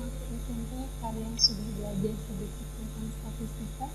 waktu SMP kalian sudah belajar sedikit tentang statistika.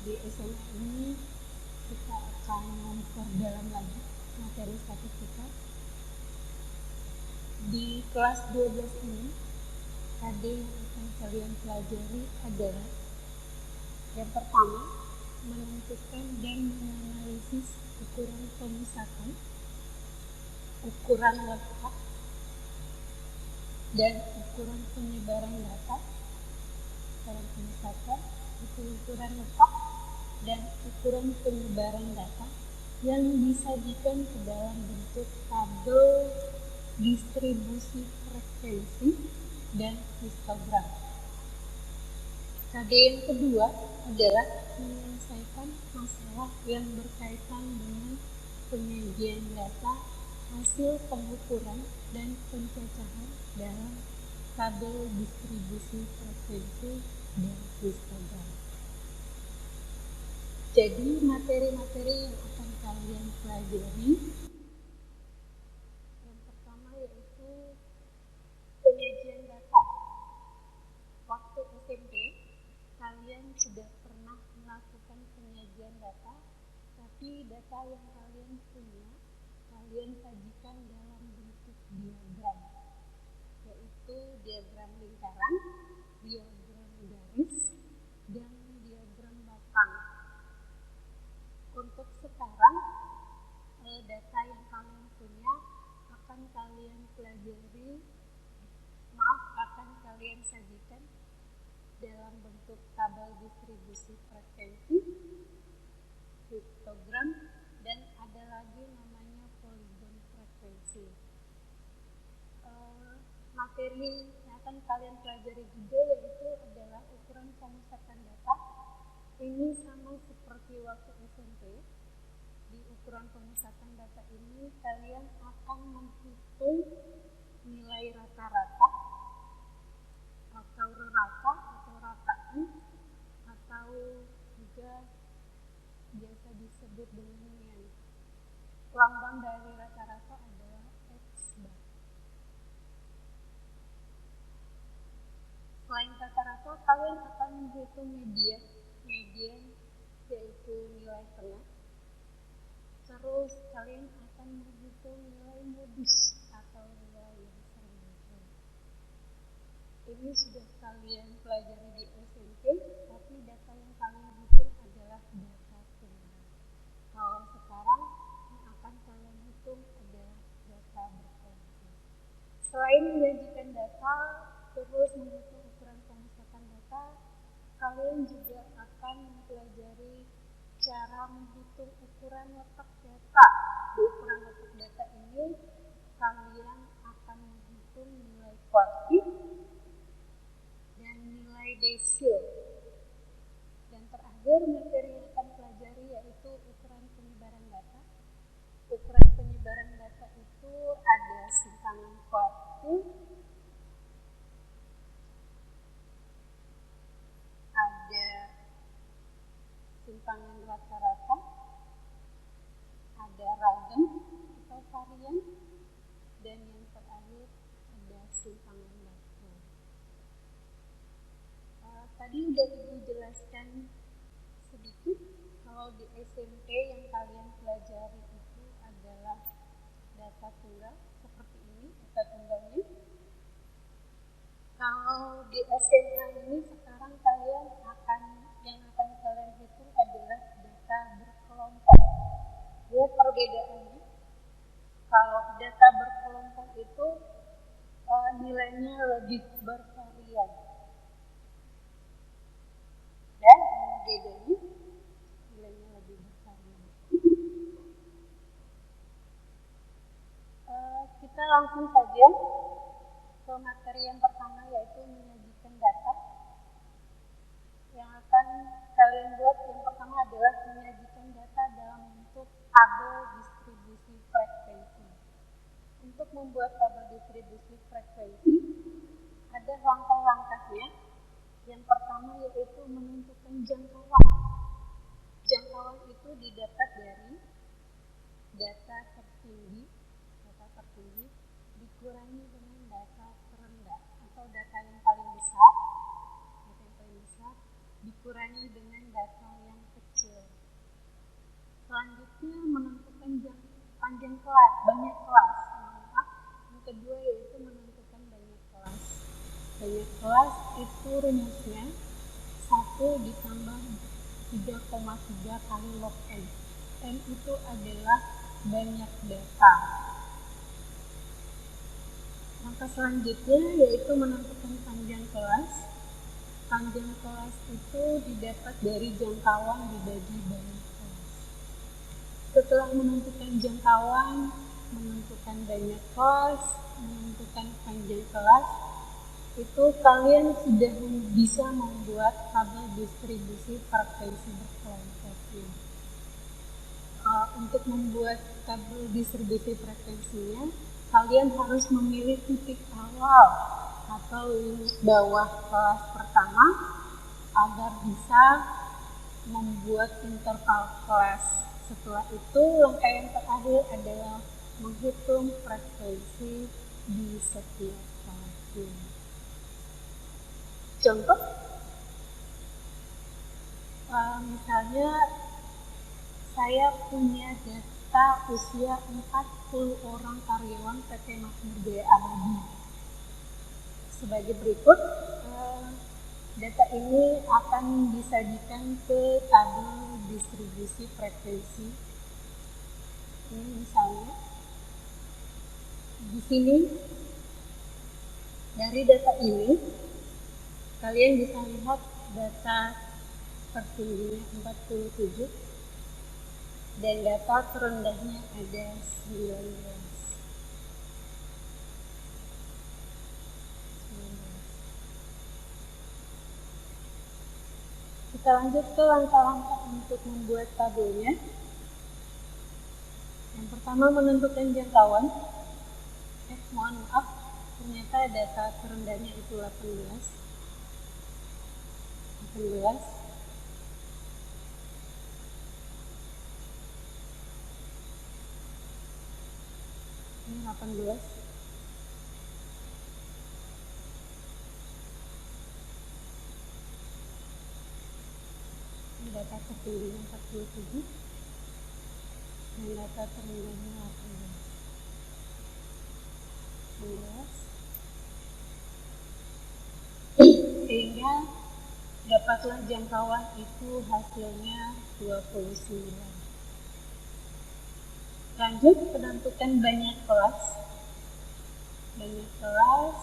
Di SMA ini kita akan memperdalam lagi materi statistika. Di kelas 12 ini, KD yang akan kalian pelajari adalah yang pertama, menentukan dan menganalisis ukuran pemusatan, ukuran letak, dan ukuran penyebaran data. Ukuran pemusatan, ukuran letak, dan ukuran penyebaran data yang disajikan ke dalam bentuk tabel distribusi frekuensi dan histogram. KD yang kedua adalah menyelesaikan masalah yang berkaitan dengan penyajian data, hasil pengukuran, dan pencacahan dalam tabel distribusi frekuensi dan histogram. Jadi materi-materi yang akan kalian pelajari, yang pertama yaitu penyajian data. Waktu SMP, kalian sudah pernah melakukan penyajian data, tapi data yang kalian punya, kalian sajikan dalam bentuk diagram, yaitu diagram lingkaran, diagram garis, dan diagram batang. Untuk sekarang, data yang kalian punya akan kalian sajikan dalam bentuk tabel distribusi frekuensi, histogram, dan ada lagi namanya poligon frekuensi. Materi yang akan kalian pelajari juga yaitu adalah ukuran pemusatan data. Ini sama seperti waktu SMP. Di ukuran pemusatan data ini kalian akan menghitung nilai rata-rata atau rata atau rataan, atau juga biasa disebut dengan yang lambang dari rata-rata adalah X bar. Selain rata-rata, kalian akan menghitung median yaitu nilai tengah. Terus kalian akan menghitung nilai modus atau nilai yang sering muncul. Ini sudah kalian pelajari di SMP, tapi data yang kalian hitung adalah data tunggal. Kalau sekarang yang akan kalian hitung adalah data berkelompok. Selain menyajikan data, terus menghitung ukuran pemusatan data, kalian juga akan mempelajari cara menghitung ukuran letak data. Di ukuran letak data ini, kalian akan menghitung nilai kuartil dan nilai desil. Dan terakhir, materi yang akan pelajari yaitu ukuran penyebaran data. Ukuran penyebaran data itu ada simpangan kuartil, ada simpangan rata-rata, ada ragam atau varian, dan yang terakhir ada simpangan makro. Tadi udah Ibu jelaskan sedikit kalau di SMP yang kalian pelajari itu adalah data tunggal seperti ini, data tunggalnya. Kalau di SMA ini sekarang yang akan kalian hitung adalah data berkelompok. Lihat perbedaannya. Kalau data berkelompok itu nilainya lebih bervarian. Dan bedanya nilainya lebih bervarian. Kita langsung saja ke materi yang pertama, yaitu menyajikan data. Yang akan kalian buat yang pertama adalah menyajikan data dalam bentuk tabel distribusi frekuensi. Untuk membuat tabel distribusi frekuensi, ada langkah-langkahnya. Yang pertama yaitu menentukan jangkauan. Jangkauan itu didapat dari data tertinggi dikurangi dengan data terendah atau data dikurangi dengan data yang kecil. Selanjutnya menentukan panjang kelas, banyak kelas. Yang kedua yaitu menentukan banyak kelas. Banyak kelas itu rumusnya 1 ditambah 3,3 kali log n. N itu adalah banyak data. Langkah selanjutnya yaitu menentukan panjang kelas. Panjang kelas itu didapat dari jangkauan dibagi banyak kelas. Setelah menentukan jangkauan, menentukan banyak kelas, menentukan panjang kelas, itu kalian sudah bisa membuat tabel distribusi frekuensi berkelompok. Untuk membuat tabel distribusi frekuensinya, kalian harus memilih titik awal atau bawah kelas pertama agar bisa membuat interval kelas. Setelah itu, langkah yang terakhir adalah menghitung frekuensi di setiap kelas. Contoh, misalnya saya punya data usia 40 orang karyawan PT Makmur Jaya Abadi. Sebagai berikut, data ini akan disajikan ke tabel distribusi frekuensi. Ini misalnya, di sini dari data ini kalian bisa lihat data tertingginya 47 dan data terendahnya ada 19. Kita lanjut ke langkah-langkah untuk membuat tabelnya. Yang pertama menentukan jangkauan. Mohon maaf, ternyata data terendahnya itu 18. Ini 18. Ini data tertingginya 47 dan data terendahnya 18. Sehingga dapatlah jangkauan itu hasilnya 29. Lanjut, menentukan banyak kelas. Banyak kelas,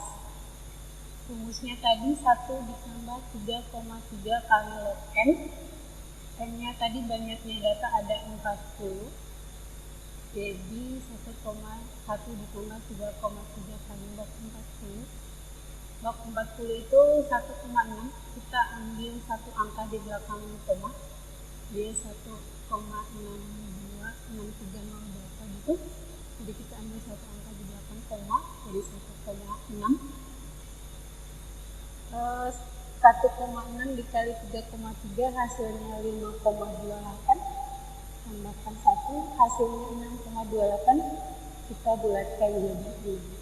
rumusnya tadi 1 ditambah 3,3 kali log n. N-nya tadi banyaknya data ada 40. Jadi 1 ditambah 3,3 kali log 40. Log 40 itu 1,6. Kita ambil satu angka di belakang koma. Dia 1,62630 gitu. Jadi kita ambil satu angka di belakang koma, jadi 1,6. 1,6 dikali 3,3 hasilnya 5,28. Tambahkan 1, hasilnya 6,28. Kita bulatkan jadi 6.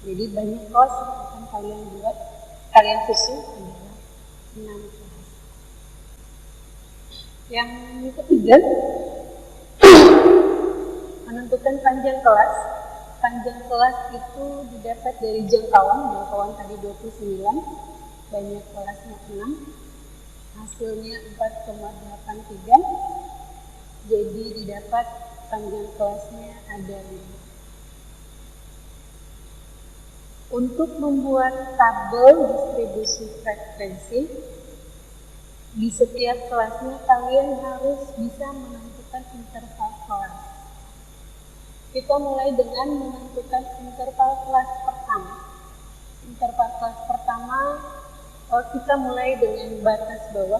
Jadi banyak kelas yang akan kalian susun adalah 6 kelas. Yang ketiga, menentukan panjang kelas. Panjang kelas itu didapat dari jangkauan tadi 29, banyak kelasnya 6, hasilnya 4,83, jadi didapat panjang kelasnya ada 5. Untuk membuat tabel distribusi frekuensi, di setiap kelasnya kalian harus bisa menentukan interval kelas. Kita mulai dengan menentukan interval kelas pertama. Interval kelas pertama, kita mulai dengan batas bawah.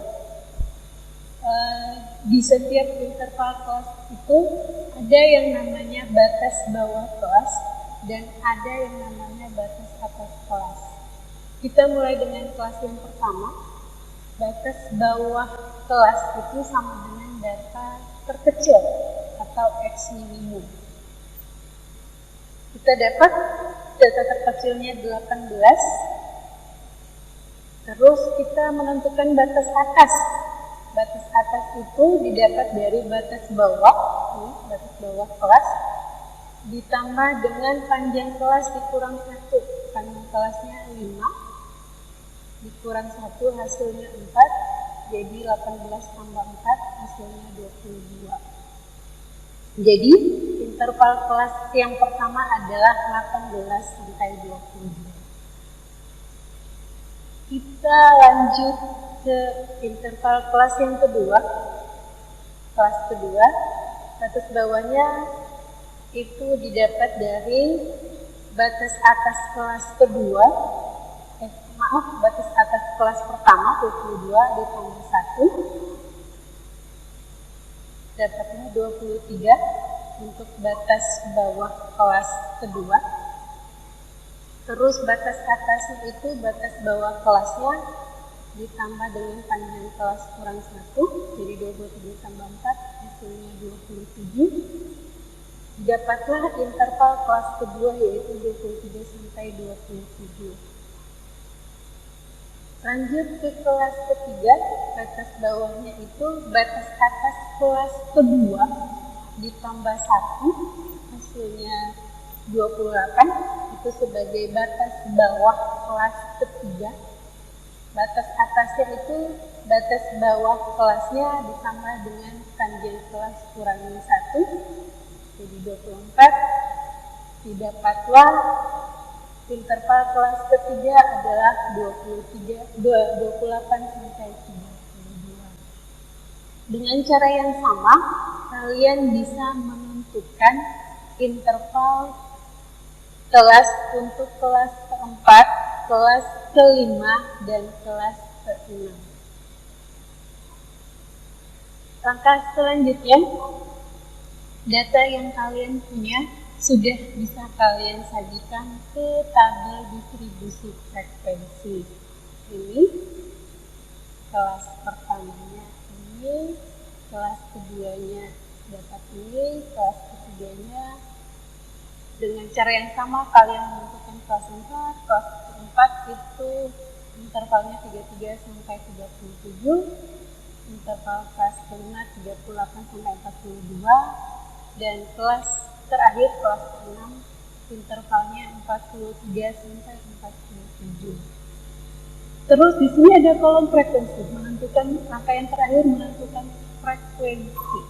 Di setiap interval kelas itu ada yang namanya batas bawah kelas dan ada yang namanya batas atas kelas. Kita mulai dengan kelas yang pertama. Batas bawah kelas itu sama dengan data terkecil atau X minimum. Kita dapat data terkecilnya 18, Terus kita menentukan batas atas. Batas atas itu didapat dari batas bawah, ini batas bawah kelas, ditambah dengan panjang kelas dikurang 1. Panjang kelasnya 5, dikurang 1 hasilnya 4, jadi 18 tambah 4 hasilnya 22. Jadi interval kelas yang pertama adalah 18 sampai 22. Kita lanjut ke interval kelas yang kedua. Kelas kedua, batas bawahnya itu didapat dari batas atas kelas kedua, batas atas kelas pertama 22 ditambah 1, dapatnya 23 untuk batas bawah kelas kedua. Terus batas atasnya itu batas bawah kelasnya ditambah dengan panjang kelas kurang 1, jadi 23 tambah 4 hasilnya 27. Dapatlah interval kelas kedua yaitu 23 sampai 27. Lanjut ke kelas ketiga, batas bawahnya itu batas atas kelas kedua ditambah 1 hasilnya 28, itu sebagai batas bawah kelas ketiga. Batas atasnya itu batas bawah kelasnya ditambah dengan panjang kelas kurangi 1, jadi 24. Didapatlah interval kelas ketiga adalah 28 sampai 32. Dengan cara yang sama, kalian bisa menentukan interval kelas untuk kelas keempat, kelas kelima, dan kelas keenam. Langkah selanjutnya, data yang kalian punya sudah bisa kalian sajikan ke tabel distribusi frekuensi. Ini kelas pertamanya, ini kelas keduanya dapat ini, kelas ketiganya. Dengan cara yang sama kalian menentukan kelas 4, kelas keempat itu intervalnya 33 sampai 37, interval kelas kelima 38 sampai 42, dan kelas terakhir kelas 6 intervalnya 43 sampai 47. Terus di sini ada kolom frekuensi, menentukan angka yang terakhir menentukan frekuensi.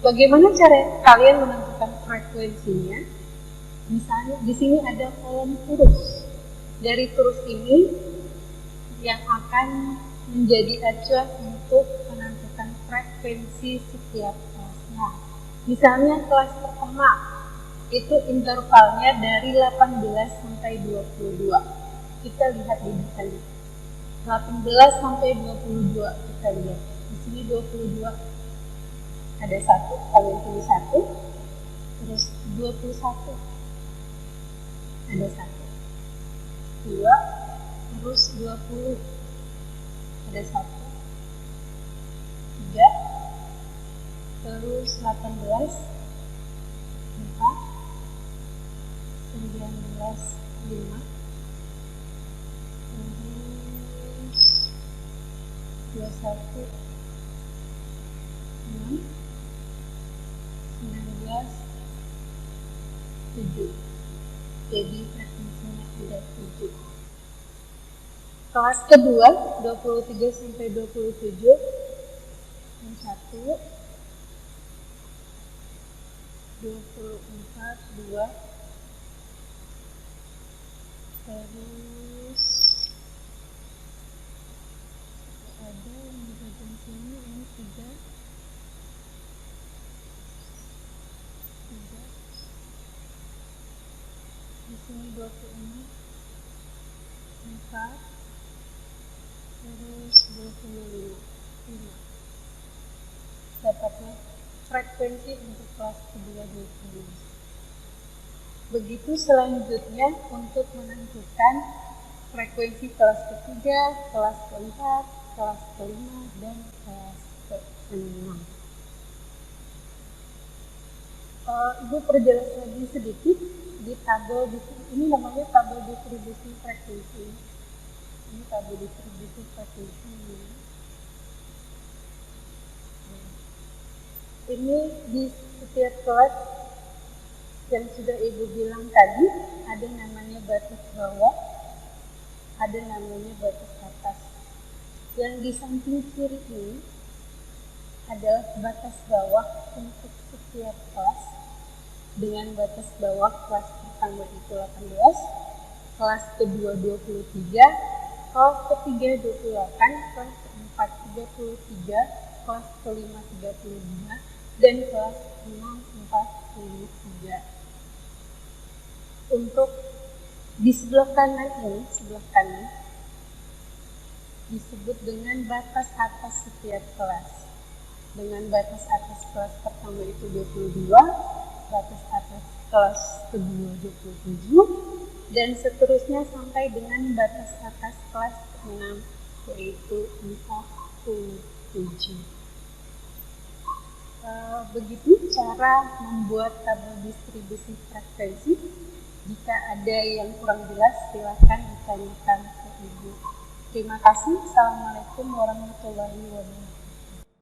Bagaimana cara kalian menentukan frekuensinya? Misalnya di sini ada kolom turus. Dari turus ini yang akan menjadi acuan untuk menentukan frekuensi setiap kelasnya. Misalnya kelas pertama itu intervalnya dari 18 sampai 22. Kita lihat di depan. 18 sampai 22 kita lihat. Di sini 22 ada 1, kalian pilih 1. Terus 21 ada 1, 2, terus 20 ada 1, 3, terus 18, 4, 19, 5, terus 21, 6, 19, 7. Jadi frekuensinya ada 7. Kelas kedua 23 sampai 27 yang 1, 24, 2, terus ada yang di bagian sini ini 3, 3, di sini 26, 4, terus 25. Dapatlah frekuensi untuk kelas kedua 25. Begitu selanjutnya untuk menentukan frekuensi kelas ketiga, kelas keempat, kelas kelima, dan kelas keenam. Ibu perjelas lagi sedikit di tabel ini namanya tabel distribusi frekuensi. Ini tabel distribusi frekuensi. Ini di setiap kelas yang sudah Ibu bilang tadi, ada namanya batas bawah, ada namanya batas atas. Yang di samping kiri ini adalah batas bawah untuk setiap kelas, dengan batas bawah kelas pertama itu 18, kelas kedua 23, kelas ketiga 28, kelas keempat 33, kelas kelima 35, dan kelas 6 43. Untuk di sebelah kanan ini, disebut dengan batas atas setiap kelas. Dengan batas atas kelas pertama itu 22, batas atas kelas kedua 27, dan seterusnya sampai dengan batas atas kelas ke-6 yaitu 47. Begitu cara membuat tabel distribusi frekuensi. Jika ada yang kurang jelas, silakan ditanyakan ke Ibu. Terima kasih. Assalamualaikum warahmatullahi wabarakatuh.